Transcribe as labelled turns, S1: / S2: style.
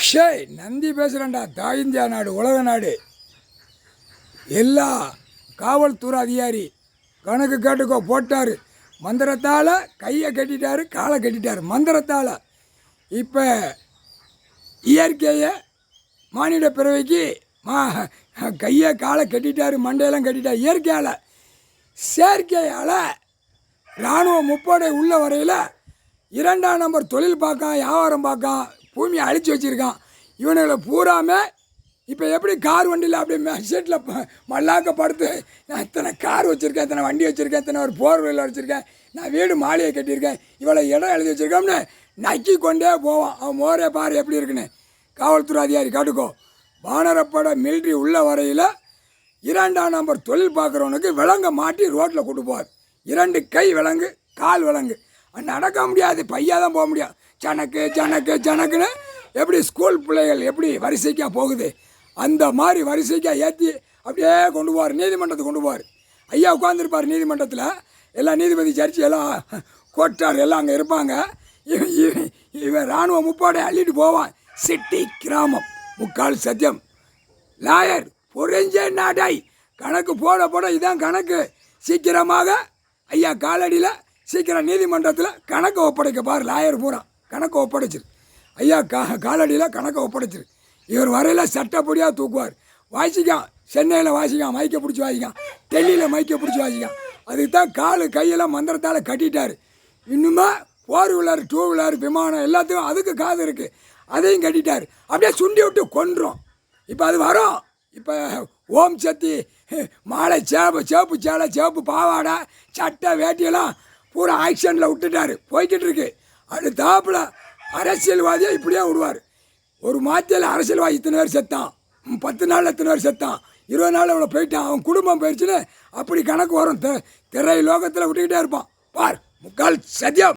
S1: ஷேய் Nandi பேசுகிறேன்டா. India நாடு, உலக நாடு, எல்லா காவல்துறை அதிகாரி கணக்கு கேட்டுக்கோ போட்டார். மந்திரத்தால் கையை கட்டிட்டார், காலை கட்டிட்டார் மந்திரத்தால். இப்போ இயற்கையை மானிட பிறவைக்கு கையை காலை கட்டிட்டார், மண்டையெல்லாம் கட்டிட்டார் இயற்கையால். செயற்கையால் இராணுவ முப்படை உள்ள வரையில் 2ஆம் நம்பர் தொழில் பார்க்கான், வியாபாரம் பார்க்கான், பூமியை அழித்து வச்சுருக்கான். இவனுங்களை பூராமல் இப்போ எப்படி கார் வண்டியில் அப்படியே சீட்டில் மல்லாக்க படுத்து, நான் இத்தனை கார் வச்சுருக்கேன், இத்தனை வண்டி வச்சுருக்கேன், இத்தனை ஒரு போர்வெயில் வச்சுருக்கேன், நான் வீடு மாளிகை கட்டியிருக்கேன், இவ்வளோ இடம் எழுதி வச்சுருக்கோம்னு நக்கி கொண்டே போவான். அவன் மோரே பாரு எப்படி இருக்குன்னு. காவல்துறை அதிகாரி காட்டுக்கோ. வானரப்பட மிலிட்ரி உள்ள வரையில் 2ஆம் நம்பர் தொழில் பார்க்குறவனுக்கு விலங்கை மாட்டி ரோட்டில் கூட்டு போவார். 2 கை விலங்கு, கால் விலங்கு. நடக்க முடியாது, பையா தான் போக முடியும். ஜனக்கு ஜனக்கு ஜனக்குன்னு எப்படி ஸ்கூல் பிள்ளைகள் எப்படி வரிசைக்காக போகுது, அந்த மாதிரி வரிசைக்காக ஏற்றி அப்படியே கொண்டு போவார், நீதிமன்றத்துக்கு கொண்டு போவார். ஐயா உட்காந்துருப்பார் நீதிமன்றத்தில். எல்லாம் நீதிபதி ஜட்ஜி எல்லாம் கோட்டார் எல்லாம் அங்கே இருப்பாங்க. இவன் இராணுவ முப்பாடை அள்ளிட்டு போவான். சிட்டி கிராமம், முக்கால் சத்தியம், லாயர் புரிஞ்ச நாடாய் கணக்கு போட இதான் கணக்கு. சீக்கிரமாக ஐயா காலடியில் சீக்கிரம் நீதிமன்றத்தில் கணக்கை ஒப்படைக்க பார். லாயர் பூரா கணக்கை ஒப்படைச்சிரு. ஐயா காலடியில் கணக்கை ஒப்படைச்சிரு. இவர் வரையில் சட்டப்படியாக தூக்குவார். வாசிக்கான், சென்னையில் வாசிக்கான், மைக்கை பிடிச்சி வாசிக்கான், டெல்லியில் மைக்கை பிடிச்சி வாசிக்கான். அதுக்கு தான் காலு கையெல்லாம் மந்திரத்தால் கட்டிட்டார். இன்னுமே 4 வீலர் 2 வீலர் விமானம் எல்லாத்துக்கும் அதுக்கு காது இருக்குது, அதையும் கட்டிட்டார். அப்படியே சுண்டி விட்டு கொன்றும். இப்போ அது வரும். இப்போ ஓம் சக்தி மாலை சேப்பு சேலை சேப்பு பாவாடை சட்டை வேட்டியெல்லாம் பூரா ஆக்ஷனில் விட்டுட்டார், போய்கிட்டு இருக்கு. அடுத்தாப்புல அரசியல்வாதியை இப்படியே விடுவார். ஒரு மாத்தியில் அரசியல்வாதி இத்தனை பேர் செத்தான், 10 நாளில் இத்தனை பேர் செத்தான், 20 நாளில் இவ்வளோ போயிட்டான், அவன் குடும்பம் போயிடுச்சுன்னு அப்படி கணக்கு வரும். திரை லோகத்தில் விட்டுக்கிட்டே இருப்பான் பார். முக்கால் சத்தியம்.